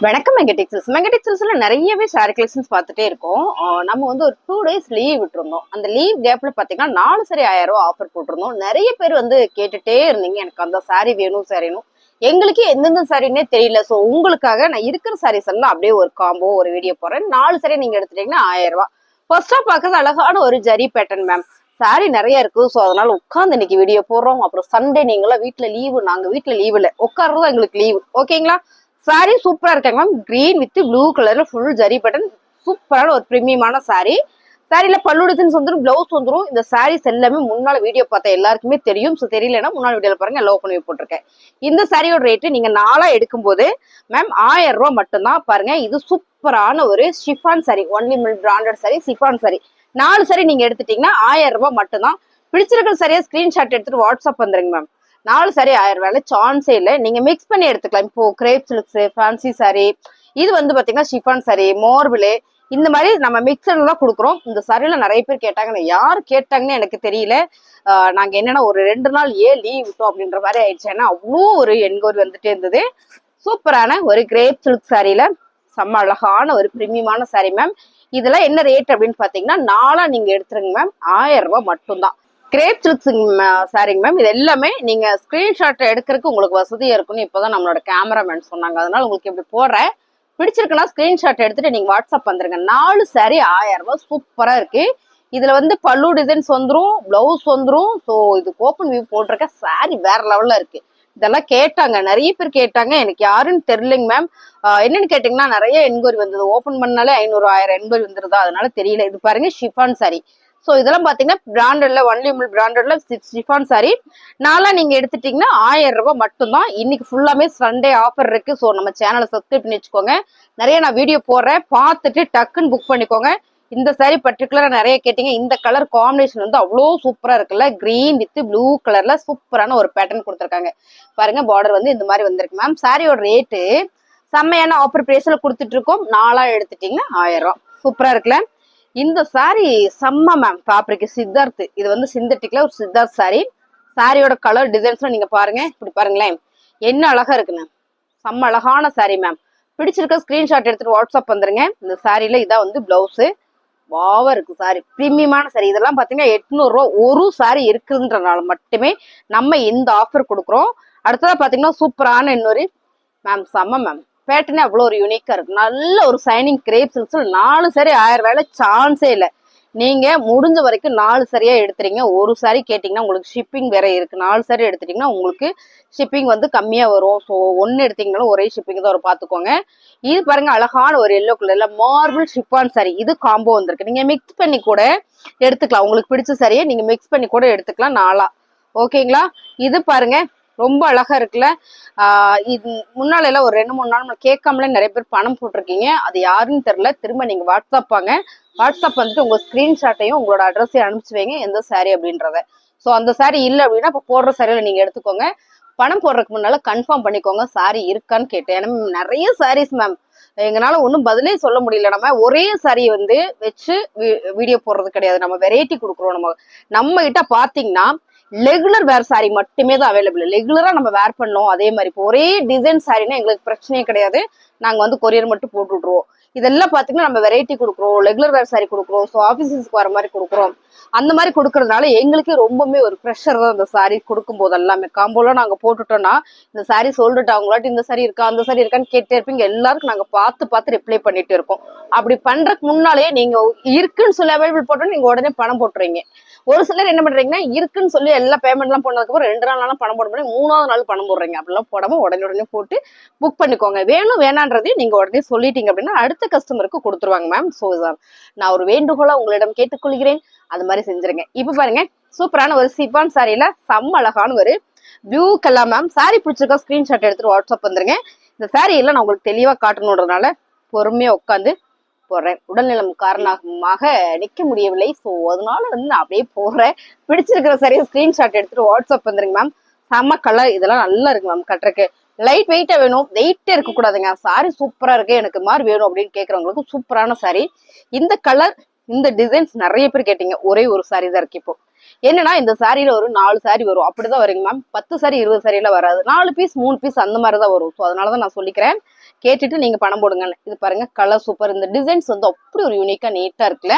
வணக்கம் மெகடெக்ஸல்ஸ்ல நிறையவே sorry collections பார்த்துட்டே இருக்கோம். நம்ம வந்து ஒரு 2 days லீவ் விட்டுருந்தோம். அந்த லீவ் கேப்ல பாத்தீங்கன்னா 4 சாரி 1000 ரூபாய் ஆஃபர் போட்டிருந்தோம். நிறைய பேர் வந்து கேட்டுட்டே இருந்தீங்க, எனக்கு அந்த சாரி வேணும் சாரினும். எங்களுக்கு எந்தெந்த சாரின்னே தெரியல. ஸோ உங்களுக்காக நான் இருக்கிற சாரீஸ் எல்லாம் அப்படியே ஒரு காம்போ ஒரு வீடியோ போடுறேன். 4 சாரி நீங்க எடுத்துட்டீங்கன்னா 1000 ரூபாய். ஃபர்ஸ்டா பாக்குறது அழகான ஒரு ஜரி பேட்டர்ன் மேம். சாரி நிறைய இருக்கு. ஸோ அதனால உட்காந்து இன்னைக்கு வீடியோ போடுறோம். அப்புறம் சண்டே நீங்களாம் வீட்டுல லீவு, நாங்க வீட்டுல லீவ் இல்லை, உட்கார்றதும் எங்களுக்கு லீவு. ஓகேங்களா? சாரி சூப்பரா இருக்காங்க மேம். கிரீன் வித் ப்ளூ கலர்ல ஃபுல் ஜரி பட்டன், சூப்பரான ஒரு பிரீமியமான சாரி. சாரில பல்லு டிசைன்ஸ் வந்துடும், பிளவுஸ் வந்துடும். இந்த சாரீஸ் எல்லாமே முன்னால வீடியோ பார்த்தா எல்லாருக்குமே தெரியும். ஸோ தெரியலன்னா முன்னாள் வீடியோல பாருங்க, எல்லாம் ஓப்பன் போட்டிருக்கேன். இந்த சாரியோட ரேட்டு நீங்க 4 எடுக்கும் போது மேம் 1000 ரூபாய் மட்டும்தான். பாருங்க, இது சூப்பரான ஒரு chiffon sorry, only mill branded sorry, chiffon sorry. 4 sorry நீங்க எடுத்துட்டீங்கன்னா 1000 ரூபாய் மட்டும்தான். பிடிச்சிருக்கிற சாரியா ஸ்கிரீன்ஷாட் எடுத்துட்டு வாட்ஸ்அப் வந்துருங்க மேம். 4 சாரி 1000 ரூபாய் சான்ஸே இல்லை. நீங்க மிக்ஸ் பண்ணி எடுத்துக்கலாம். இப்போ கிரேப் சில்க்ஸ், ஃபேன்சி சாரி, இது வந்து பாத்தீங்கன்னா ஷிஃபான் சாரி, மார்பிள், இந்த மாதிரி நம்ம மிக்சர் தான் கொடுக்குறோம். இந்த சாரியில நிறைய பேர் கேட்டாங்க, யார் கேட்டாங்கன்னு எனக்கு தெரியல. நாங்க என்னன்னா ஒரு 2 நாள் ஏன் லீவ் விட்டோம் அப்படின்ற மாதிரி ஆயிடுச்சு. ஏன்னா அவ்வளோ ஒரு என்கொயரி வந்துட்டே இருந்தது. சூப்பரான ஒரு கிரேப் சில்க் சாரியில செம்ம அழகான ஒரு பிரீமியமான சாரி மேம். இதெல்லாம் என்ன ரேட் அப்படின்னு பாத்தீங்கன்னா 4 நீங்க எடுத்துருங்க மேம், 1000 ரூபாய் மட்டும்தான். கிரேப் சில்க்ஸ் சாரிங்க மேம். இது எல்லாமே நீங்க ஸ்கிரீன்ஷாட் எடுக்கிறதுக்கு உங்களுக்கு வசதியா இருக்கும்னு இப்போதான் நம்மளோட கேமராமேன் சொன்னாங்க. அதனால உங்களுக்கு இப்படி போடுறேன். பிடிச்சிருக்குன்னா ஸ்கிரீன்ஷாட் எடுத்துட்டு நீங்க வாட்ஸ்அப் வந்துருங்க. 4 சாரி 1000 ரூபாய், சூப்பரா இருக்கு. இதுல வந்து பல்லு டிசைன்ஸ் வந்துரும், பிளவுஸ் வந்துரும். ஸோ இது ஓப்பன் வியூ போட்டிருக்க சாரி வேற லெவல்ல இருக்கு. இதெல்லாம் கேட்டாங்க, நிறைய பேர் கேட்டாங்க. எனக்கு யாருன்னு தெரியலைங்க மேம். என்னன்னு கேட்டீங்கன்னா நிறைய என்கொயரி வந்தது. ஓப்பன் பண்ணாலே 500 1000 என்கொயரி வந்துருதா, அதனால தெரியல. இது பாருங்க ஷிஃபான் சாரி. ஸோ இதெல்லாம் பாத்தீங்கன்னா பிராண்டட்ல, ஒன்லி மில் பிராண்டட்ல ஷிஃபான் சாரி. 4 நீங்க எடுத்துட்டீங்கன்னா 1000 ரூபாய் மட்டும்தான். இன்னைக்கு ஃபுல்லாமே சண்டே ஆஃபர் இருக்கு. ஸோ நம்ம சேனலை சப்ஸ்கிரைப் பண்ணி வச்சுக்கோங்க. நிறைய நான் வீடியோ போடுறேன், பார்த்துட்டு டக்குன்னு புக் பண்ணிக்கோங்க. இந்த சாரி பர்டிகுலரா நிறைய கேட்டீங்க. இந்த கலர் காம்பினேஷன் வந்து அவ்வளோ சூப்பரா இருக்குல்ல. கிரீன் வித் ப்ளூ கலர்ல சூப்பரான ஒரு பேட்டர்ன் கொடுத்துருக்காங்க. பாருங்க, பார்டர் வந்து இந்த மாதிரி வந்திருக்கு மேம். சாரியோட ரேட்டு செம்மையான ஆஃபர் பிரைஸ்ல கொடுத்துட்டு இருக்கோம். 4 எடுத்துட்டீங்கன்னா 1000 ரூபாய். சூப்பரா இருக்குல்ல. இந்த சாரி செம்ம மேம். ஃபேப்ரிக் சித்தார்த், இது வந்து சிந்தட்டிக்ல ஒரு சித்தார்த் சாரி. சாரியோட கலர் டிசைன்ஸ்லாம் நீங்க பாருங்க, இப்படி பாருங்களேன், என்ன அழகா இருக்குன்னு. செம்ம அழகான சாரி மேம். பிடிச்சிருக்க ஸ்கிரீன்ஷாட் எடுத்துட்டு வாட்ஸ்அப் வந்துருங்க. இந்த சாரியில இதான் வந்து பிளவுஸ். வாவா இருக்கு சாரி, பிரீமியமான சாரி. இதெல்லாம் பாத்தீங்கன்னா 800 ரூபாய் ஒரு சாரி இருக்குன்றனால மட்டுமே நம்ம இந்த ஆஃபர் கொடுக்குறோம். அடுத்ததா பாத்தீங்கன்னா சூப்பரான இன்னொரு மேம், செம்ம மேம். பேட்டர்னே அவ்வளோ ஒரு யூனிக்கா இருக்கு. நல்ல ஒரு சைனிங் கிரேப் சில்க்ஸ்ல 4 சாரி 1000 ரூபாயில சான்ஸே இல்லை. நீங்க முடிஞ்ச வரைக்கும் 4 சாரியா எடுத்துறீங்க. ஒரு சாரி கேட்டீங்கன்னா உங்களுக்கு ஷிப்பிங் வேற இருக்கு. 4 சாரி எடுத்துட்டீங்கன்னா உங்களுக்கு ஷிப்பிங் வந்து கம்மியா வரும். ஸோ 1 எடுத்தீங்கன்னாலும் ஒரே ஷிப்பிங் தான் வரும், பாத்துக்கோங்க. இது பாருங்க, அழகான ஒரு எல்லோ கலர்ல மார்பிள் ஷிஃபான் சாரி. இது காம்போ வந்திருக்கு. நீங்க மிக்ஸ் பண்ணி கூட எடுத்துக்கலாம். உங்களுக்கு பிடிச்ச சாரியை நீங்க மிக்ஸ் பண்ணி கூட எடுத்துக்கலாம் 4. ஓகேங்களா? இது பாருங்க, ரொம்ப அழகா இருக்குல்ல. இது முன்னால எல்லாம் ஒரு 2-3 நாள் கேட்காமலே நிறைய பேர் பணம் போட்டிருக்கீங்க. அது யாருன்னு தெரியல. திரும்ப நீங்க வாட்ஸ்அப் வாங்க. வாட்ஸ்அப் வந்துட்டு உங்க ஸ்கிரீன்ஷாட்டையும் உங்களோட அட்ரஸையும் அனுப்பிச்சு வைங்க, எந்த சாரி அப்படின்றத. ஸோ அந்த சாரி இல்லை அப்படின்னா இப்போ போடுற சாரியில நீங்க எடுத்துக்கோங்க. பணம் போடுறதுக்கு முன்னால கன்ஃபார்ம் பண்ணிக்கோங்க சாரி இருக்கான்னு கேட்டேன். ஏன்னா நிறைய சாரீஸ் மேம், எங்களால ஒன்றும் பதிலே சொல்ல முடியல. நம்ம ஒரே சாரியை வந்து வச்சு வீடியோ போடுறது கிடையாது. நம்ம வெரைட்டி கொடுக்குறோம். நம்ம கிட்ட பாத்தீங்கன்னா ரெகுலர் வேர் சாரி மட்டுமே தான் அவைலபிள். ரெகுலரா நம்ம வேர் பண்ணோம். அதே மாதிரி இப்போ ஒரே டிசைன் சாரினா எங்களுக்கு பிரச்சனையே கிடையாது. நாங்க வந்து கொரியர் மட்டும் போட்டு விட்டுருவோம். இதெல்லாம் பாத்தீங்கன்னா நம்ம வெரைட்டி கொடுக்குறோம், ரெகுலர் வேர் சாரி கொடுக்குறோம். ஸோ ஆஃபீஸஸ்க்கு வர மாதிரி கொடுக்குறோம். அந்த மாதிரி கொடுக்கறதுனால எங்களுக்கே ரொம்பவே ஒரு ப்ரெஷர் தான். இந்த சாரி கொடுக்கும் போது எல்லாமே காம்போலாம் நாங்க போட்டுட்டோம்னா, இந்த சாரி சொல்லிட்டு அவங்களாட்டி இந்த சாரி இருக்கா அந்த சாரி இருக்கான்னு கேட்டே இருப்பீங்க. எல்லாருக்கும் நாங்க பார்த்து ரிப்ளை பண்ணிட்டு இருக்கோம். அப்படி பண்றதுக்கு முன்னாலே நீங்க இருக்குன்னு சொல்லி அவைலபிள் போட்டோம், நீங்க உடனே பணம் போட்டுறீங்க. ஒரு சிலர் என்ன பண்றீங்கன்னா, இருக்குன்னு சொல்லி எல்லா பேமெண்ட் எல்லாம் போனதுக்கு அப்புறம் 2 நாள் பணம் போட முடியும், 3ஆவது நாள் பணம் போடுறீங்க. அப்படிலாம் போடாம உடனே போட்டு புக் பண்ணிக்கோங்க. வேணும் வேணான்றதையும் நீங்க உடனே சொல்லிட்டீங்க அப்படின்னா அடுத்த கஸ்டமருக்கு கொடுத்துருவாங்க மேம். ஸோ நான் ஒரு வேண்டுகோளா உங்களிடம் கேட்டுக்கொள்கிறேன், அது மாதிரி செஞ்சிருங்க. இப்ப பாருங்க, சூப்பரான ஒரு சிஃபான் சாரியில செம்ம அழகான ஒரு ப்ளூ கலர் மேம். சாரி பிடிச்சிருக்கா ஸ்கிரீன்ஷாட் எடுத்துட்டு வாட்ஸ்அப் வந்துருங்க. இந்த சாரி எல்லாம் நான் உங்களுக்கு தெளிவா காட்டணுன்றதுனால பொறுமையா உட்காந்து போடுறேன். உடல்நலம் காரணமாக நிக்க முடியவில்லை. ஸோ அதனால வந்து நான் அப்படியே போடுறேன். பிடிச்சிருக்கிற சரியா ஸ்கிரீன்ஷாட் எடுத்துட்டு வாட்ஸ்அப் வந்துருங்க மேம். செம்ம கலர், இதெல்லாம் நல்லா இருக்கு மேம். கட்டுறக்கு லைட் வெயிட்டா வேணும், வெயிட்டே இருக்க கூடாதுங்க. சாரி சூப்பரா இருக்கு, எனக்கு மாதிரி வேணும் அப்படின்னு கேட்கறவங்களுக்கு சூப்பரான சாரி. இந்த கலர், இந்த டிசைன்ஸ் நிறைய பேர் கேட்டீங்க. ஒரே ஒரு சாரி தான் இருக்கு இப்போ. என்னன்னா இந்த சாரியில ஒரு 4 சாரி வரும், அப்படிதான் வருங்க மேம். 10 சாரி 20 சாரி எல்லாம் வராது. 4 பீஸ் 3 பீஸ் அந்த மாதிரிதான் வரும். ஸோ அதனாலதான் நான் சொல்லிக்கிறேன். கேட்டுட்டு நீங்க பணம் போடுங்கன்னு. இது பாருங்க கலர் சூப்பர். இந்த டிசைன்ஸ் வந்து அப்படி ஒரு யூனிக்கா நீட்டா இருக்குல்ல.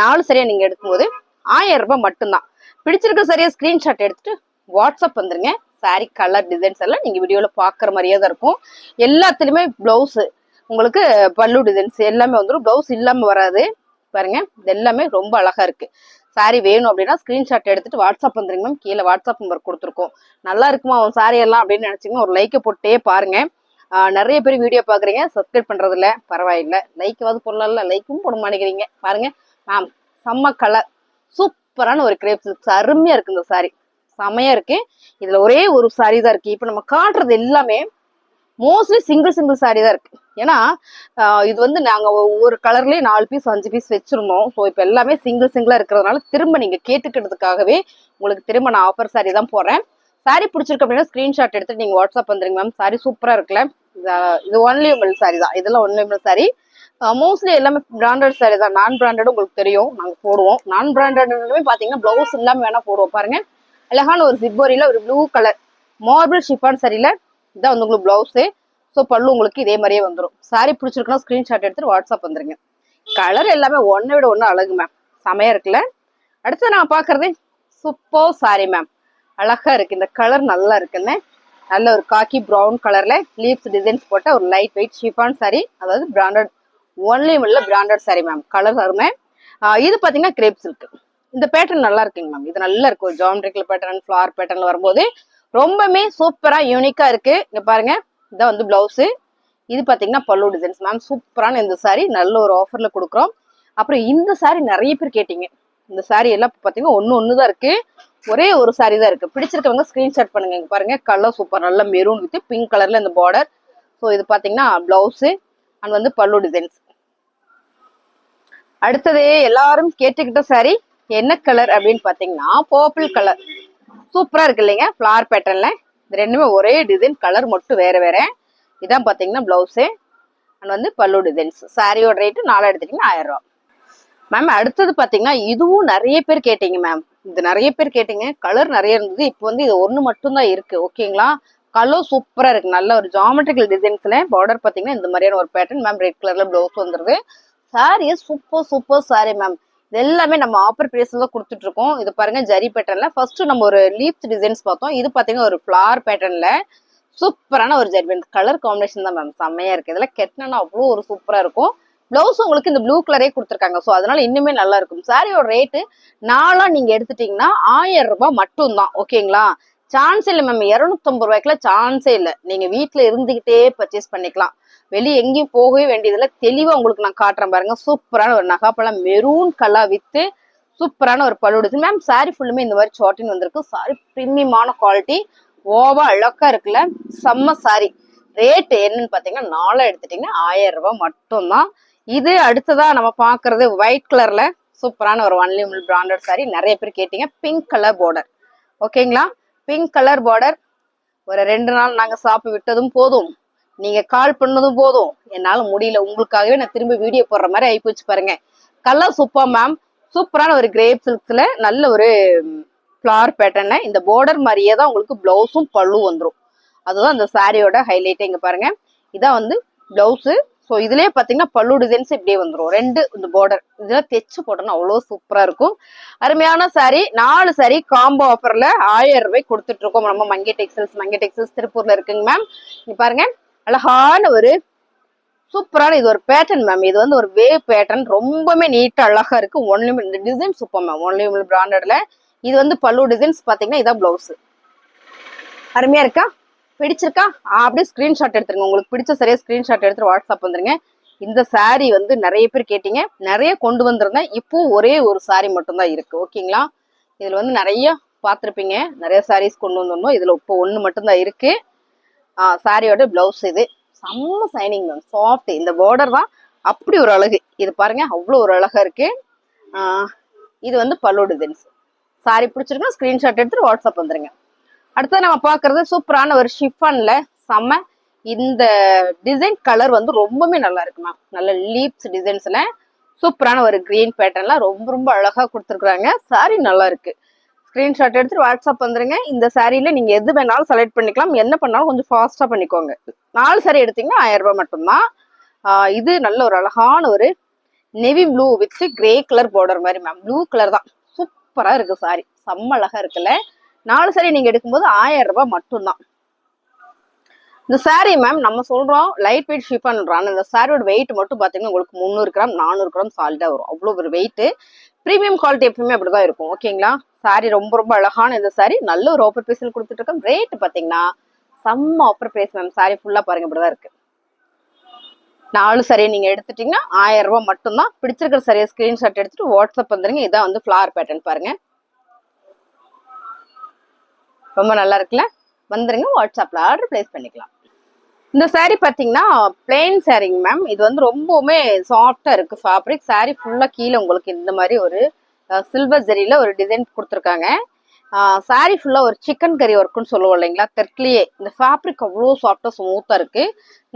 4 சரியா நீங்க எடுக்கும்போது 1000 ரூபாய் மட்டும்தான். பிடிச்சிருக்க சரியா ஸ்கிரீன்ஷாட் எடுத்துட்டு வாட்ஸ்அப் வந்துருங்க. சாரி கலர் டிசைன்ஸ் எல்லாம் நீங்க வீடியோல பாக்குற மாதிரியே தான் இருக்கும். எல்லாத்துலயுமே பிளவுஸ் உங்களுக்கு பல்லு டிசைன்ஸ் எல்லாமே வந்துடும். பிளவுஸ் இல்லாம வராது. பாருங்க இது எல்லாமே ரொம்ப அழகா இருக்கு. சாரி வேணும் அப்படின்னா ஸ்கிரீன்ஷாட் எடுத்துட்டு வாட்ஸ்அப் வந்துருங்க மேம். கீழே வாட்ஸ்அப் நம்பர் கொடுத்துருக்கோம். நல்லா இருக்குமா அவன் சாரி எல்லாம் அப்படின்னு நினைச்சீங்கன்னா ஒரு லைக்கை போட்டே பாருங்க. நிறைய பேர் வீடியோ பாக்குறீங்க, சப்ஸ்கிரைப் பண்றது இல்ல, பரவாயில்ல. லைக்காவது போடலாம்ல, லைக்கும் போட மாட்டேங்கிறீங்க. பாருங்க மேம் செம்ம கலர், சூப்பரான ஒரு கிரேப் சில்க்ஸ், அருமையா இருக்கு இந்த சாரி, செமையா இருக்கு. இதுல ஒரே ஒரு சாரி தான் இருக்கு. இப்ப நம்ம காட்டுறது எல்லாமே மோஸ்ட்லி சிங்கிள் சாரி தான் இருக்கு. ஏன்னா இது வந்து நாங்க ஒவ்வொரு கலர்லயும் 4 பீஸ் 5 பீஸ் வச்சிருந்தோம். ஸோ இப்போ எல்லாமே சிங்கிளா இருக்கிறதுனால திரும்ப நீங்க கேட்டுக்கிறதுக்காகவே உங்களுக்கு திரும்ப நான் ஆஃபர் சாரி தான் போடுறேன். சாரி பிடிச்சிருக்கு அப்படின்னா ஸ்கிரீன்ஷாட் எடுத்துட்டு நீங்க வாட்ஸ்அப் வந்துருங்க மேம். சாரி சூப்பரா இருக்குல்ல. இது ஒன்லியபிள் சாரி தான், இதெல்லாம் ஒன்லியபிள் சாரி. மோஸ்ட்லி எல்லாமே பிராண்டட் சாரி தான். நான் பிராண்டட் உங்களுக்கு தெரியும், நாங்க போடுவோம். நான் பிராண்டட்லுமே பாத்தீங்கன்னா பிளவுஸ் இல்லாம வேணா போடுவோம். பாருங்க அழகான ஒரு சிப்போரியில ஒரு ப்ளூ கலர் மார்பிள் ஷிஃபான் சரியில இதான் வந்து உங்களுக்கு பிளவுஸு. ஸோ பல்லு உங்களுக்கு இதே மாதிரியே வந்துடும். சாரி பிடிச்சிருக்குன்னா ஸ்கிரீன்ஷாட் எடுத்துட்டு வாட்ஸ்அப் வந்துருங்க. கலர் எல்லாமே ஒன்னை விட ஒன்று அழகு மேம், செமையா இருக்குல்ல. அடுத்து நான் பாக்குறது சூப்பர் சாரி மேம், அழகா இருக்கு. இந்த கலர் நல்லா இருக்குன்னு நல்ல ஒரு காக்கி ப்ரௌன் கலர்ல லீவ்ஸ் டிசைன்ஸ் போட்ட ஒரு லைட் வெயிட் ஷிஃபான் சாரி, அதாவது பிராண்டட் ஒன்லி உள்ள பிராண்டட் சாரி மேம். கலர் அருமை. இது பாத்தீங்கன்னா கிரேப் சில்க். இந்த பேட்டர்ன் நல்லா இருக்குங்க மேம். இது நல்லா இருக்கு, ஒரு ஜாமெட்ரிக்கல் பேட்டர்ன் ஃபிளவர் பேட்டர்ன்ல வரும்போது ரொம்பவே சூப்பரா யூனிக்கா இருக்கு. இங்க பாருங்க இதான் வந்து பிளவுஸ். இது பாத்தீங்கன்னா பல்லு டிசைன்ஸ் மேம். சூப்பரான இந்த சாரி நல்ல ஒரு ஆஃபர்ல கொடுக்குறோம். அப்புறம் இந்த சாரி நிறைய பேர் கேட்டீங்க. இந்த சாரி எல்லாம் பாத்தீங்கன்னா ஒண்ணுதான் இருக்கு, ஒரே ஒரு சாரி தான் இருக்கு. பிடிச்சிருக்கவங்க ஸ்கிரீன்ஷாட் பண்ணுங்க. இங்க பாருங்க கலர் சூப்பர், நல்ல மெரூன் வித் பிங்க் கலர்ல இந்த பார்டர். ஸோ இது பாத்தீங்கன்னா பிளவுஸ் அண்ட் வந்து பல்லு டிசைன்ஸ். அடுத்தது எல்லாரும் கேட்டுக்கிட்ட சாரி என்ன கலர் அப்படின்னு பாத்தீங்கன்னா பர்பிள் கலர். சூப்பரா இருக்கு இல்லைங்க, ஃபிளவர் பேட்டர்ன்ல. இது ரெண்டுமே ஒரே டிசைன், கலர் மட்டும் வேற வேற. இதான் பாத்தீங்கன்னா பிளவுஸு அண்ட் வந்து பல்லு டிசைன்ஸ். சாரியோட ரேட்டு 4 எடுத்துட்டீங்கன்னா 1000 ரூபா மேம். அடுத்தது பாத்தீங்கன்னா இதுவும் நிறைய பேர் கேட்டீங்க மேம். இது நிறைய பேர் கேட்டீங்க, கலர் நிறைய இருந்தது. இப்போ வந்து இது ஒண்ணு மட்டும் தான் இருக்கு. ஓகேங்களா, கலர் சூப்பரா இருக்கு. நல்ல ஒரு ஜாமெட்ரிக்கல் டிசைன்ஸ்ல பார்டர் பாத்தீங்கன்னா இந்த மாதிரியான ஒரு பேட்டர்ன் மேம். ரெட் கலர்ல பிளவுஸ் வந்துருது. Sorry super sorry ma'am. இது எல்லாமே நம்ம ஆஃபர் பிரைஸ்ல தான் கொடுத்துட்டு இருக்கோம். இது பாருங்க ஜரி பேட்டர்ன்ல ஃபர்ஸ்ட் நம்ம ஒரு லீஃப் டிசைன்ஸ் பார்த்தோம். இது பாத்தீங்கன்னா ஒரு ஃபிளவர் பேட்டர்ன்ல சூப்பரான ஒரு ஜரி. கலர் காம்பினேஷன் தான் மேம், செம்மையா இருக்கு. இதெல்லாம் கெட்டினா அவ்வளோ ஒரு சூப்பரா இருக்கும். பிளவுஸ் உங்களுக்கு இந்த ப்ளூ கலரே கொடுத்துருக்காங்க. ஸோ அதனால இன்னுமே நல்லா இருக்கும். சாரியோட ரேட்டு 4 நீங்க எடுத்துட்டீங்கன்னா 1000 ரூபாய் மட்டும் தான். ஓகேங்களா, சான்ஸ் இல்லை மேம். 250 ரூபாய்க்குல சான்ஸே இல்லை. நீங்க வீட்டுல இருந்துகிட்டே பர்ச்சேஸ் பண்ணிக்கலாம், வெளியே எங்கேயும் போகவே வேண்டியதுல. தெளிவா உங்களுக்கு நான் காட்டுறேன் பாருங்க. சூப்பரான ஒரு நகாப்பழம் மெரூன் கலர் வித்து சூப்பரான ஒரு பல்லு மேம். சாரி ஃபுல்லுமே இந்த மாதிரி சாட்டின் வந்திருக்கு. சாரி பிரீமியமான குவாலிட்டி, ஓவா அழகா இருக்குல்ல, செம்ம சாரி. ரேட் என்னன்னு பாத்தீங்கன்னா 4 எடுத்துட்டீங்கன்னா 1000 ரூபாய் மட்டும் தான். இது அடுத்ததா நம்ம பாக்குறது ஒயிட் கலர்ல சூப்பரான ஒரு ஒன்லி பிராண்டட் சாரி. நிறைய பேர் கேட்டீங்க. Pink colour border. ஓகேங்களா, பிங்க் கலர் பார்டர். ஒரு 2 நாள் நாங்க சாப்பிட்டு விட்டதும் போதும், நீங்க கால் பண்ணதும் போதும். என்னால முடியல, உங்களுக்காகவே நான் திரும்ப வீடியோ போடுற மாதிரி ஆயிப்போச்சு பாருங்க. Colour super ma'am. சூப்பரான ஒரு கிரேப் சில்க்ஸ்ல நல்ல ஒரு ஃபிளவர் பேட்டர்ன். இந்த பார்டர் மாதிரியே தான் உங்களுக்கு பிளவுஸும் பல்லு வந்துடும். அதுதான் இந்த சாரியோட ஹைலைட். இங்க பாருங்க இதான் வந்து பிளவுஸ். ஸோ இதுலயே பாத்தீங்கன்னா பல்லு டிசைன்ஸ் இப்படியே வந்துடும். 2 இந்த பார்டர் இதெல்லாம் தைச்சு போட்டோம்னா அவ்வளோ சூப்பரா இருக்கும். அருமையான சாரி. 4 சாரி காம்போ ஆஃபர்ல 1000 ரூபாய் கொடுத்துட்டு இருக்கோம் நம்ம மங்கை டெக்ஸ்டைல்ஸ் திருப்பூர்ல இருக்குங்க மேம். இங்க பாருங்க அழகான ஒரு சூப்பரான இது ஒரு பேட்டர்ன் மேம். இது வந்து ஒரு வேவ் பேட்டர்ன், ரொம்பவே நீட்டா அழகா இருக்கு. ஒன்லி இந்த டிசைன் சூப்பர் மேம், ஒன்லி பிராண்டட்ல. இது வந்து பல்லு டிசைன்ஸ் பாத்தீங்கன்னா இதான் பிளவுஸ். அருமையா இருக்கா, பிடிச்சிருக்கா? அப்படியே ஸ்கிரீன்ஷாட் எடுத்துருங்க. உங்களுக்கு பிடிச்ச சரியா ஸ்கிரீன்ஷாட் எடுத்து வாட்ஸ்அப் வந்துருங்க. இந்த சாரி வந்து நிறைய பேர் கேட்டீங்க, நிறைய கொண்டு வந்திருந்தேன். இப்போ ஒரே ஒரு சாரி மட்டும்தான் இருக்கு. ஓகேங்களா, இதுல வந்து நிறைய பார்த்துருப்பீங்க, நிறைய சாரீஸ் கொண்டு வந்திருந்தோம். இதுல இப்போ ஒன்று மட்டும்தான் இருக்கு. சாரியோட பிளவுஸ் இது செம்ம சைனிங் மேம், சாஃப்ட். இந்த பார்டர் தான் அப்படி ஒரு அழகு. இது பாருங்க அவ்வளோ ஒரு அழகா இருக்கு. இது வந்து பல்லு டிசைன்ஸ். சாரி பிடிச்சிருக்குன்னா ஸ்கிரீன்ஷாட் எடுத்துட்டு வாட்ஸ்அப் வந்துருங்க. அடுத்தது நம்ம பாக்குறது சூப்பரான ஒரு ஷிஃபான்ல செம்ம. இந்த டிசைன் கலர் வந்து ரொம்பவே நல்லா இருக்கு மேம். நல்ல லீப்ஸ் டிசைன்ஸ்ல சூப்பரான ஒரு கிரீன் பேட்டர்ன்ல ரொம்ப அழகா கொடுத்துருக்காங்க. சாரி நல்லா இருக்கு. ஸ்கிரீன்ஷாட் எடுத்துட்டு வாட்ஸ்அப் வந்துருங்க. இந்த சாரியில நீங்க எது வேணாலும் செலக்ட் பண்ணிக்கலாம். என்ன பண்ணாலும் கொஞ்சம் ஃபாஸ்டா பண்ணிக்கோங்க. 4 சாரி எடுத்தீங்கன்னா 1000 ரூபாய் மட்டும்தான். இது நல்ல ஒரு அழகான ஒரு navy blue with grey colour border மாதிரி மேம். ப்ளூ கலர் தான், சூப்பரா இருக்கு சாரி, செம்ம அழகா இருக்குல்ல. 4 சாரி நீங்க எடுக்கும்போது 1000 ரூபாய் மட்டும்தான். இந்த சாரி மேம் நம்ம சொல்றோம் லைட் வெயிட் ஷிஃபான். இந்த சாரியோட வெயிட் மட்டும் பாத்தீங்கன்னா உங்களுக்கு 300 கிராம் 400 கிராம் சாலிடா வரும். அவ்வளவு ஒரு வெயிட். பிரீமியம் குவாலிட்டி எப்பவுமே அப்படிதான் இருக்கும். ஓகேங்களா. சாரி ரொம்ப ரொம்ப அழகான இந்த சாரி நல்ல ஒரு ஆஃபர் பிரைஸ்ல கொடுத்துட்டு இருக்கோம். ரேட் பாத்தீங்கன்னா செம்ம ஆஃபர் பிரைஸ் மேம். சாரி ஃபுல்லா பாருங்க இப்படிதான் இருக்கு. 4 சாரி நீங்க எடுத்துட்டீங்கன்னா 1000 ரூபாய் மட்டும்தான். பிடிச்சிருக்கிற சாரியை ஸ்கிரீன்ஷாட் எடுத்துட்டு வாட்ஸ்அப் வந்துருங்க. இதான் வந்து ஃபிளவர் பேட்டர்ன் பாருங்க, ரொம்ப நல்லா இருக்குல்ல. வந்துருங்க, வாட்ஸ்அப்ல ஆர்டர் பிளேஸ் பண்ணிக்கலாம். இந்த சாரி பாத்தீங்கன்னா பிளெயின் சாரிங்க மேம். இது வந்து ரொம்பவுமே சாஃப்டா இருக்கு ஃபேப்ரிக். சாரி ஃபுல்லா கீழே உங்களுக்கு இந்த மாதிரி ஒரு சில்வர் ஜெரியில ஒரு டிசைன் கொடுத்துருக்காங்க. சாரி ஃபுல்லா ஒரு சிக்கன் கறி ஒர்க்குன்னு சொல்லுவோம் இல்லைங்களா, தெற்கலையே. இந்த ஃபேப்ரிக் அவ்வளோ சாஃப்டா ஸ்மூத்தா இருக்கு,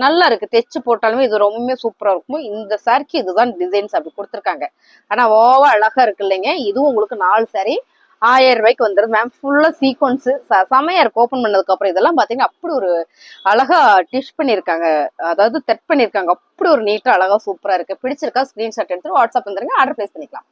நல்லா இருக்கு. தைச்சு போட்டாலுமே இது ரொம்பவே சூப்பரா இருக்கும். இந்த சாரிக்கு இதுதான் டிசைன்ஸ் அப்படி கொடுத்துருக்காங்க. ஆனா ஓவா அழகா இருக்கு இல்லைங்க. இதுவும் உங்களுக்கு 4 சாரி 1000 ரூபாய்க்கு வந்துருது மேம். ஃபுல்லா சீக்வன்ஸ் செமையா இருக்கு. ஓப்பன் பண்ணதுக்கு அப்புறம் இதெல்லாம் பாத்தீங்கன்னா அப்படி ஒரு அழகா டிஷ் பண்ணிருக்காங்க, அதாவது தெட் பண்ணிருக்காங்க. அப்படி ஒரு நீட்டா அழகா சூப்பரா இருக்கு. பிடிச்சிருக்கா ஸ்கிரீன்ஷாட் எடுத்து வாட்ஸ்அப் வந்துருங்க, ஆர்டர் பிளேஸ் பண்ணிக்கலாம்.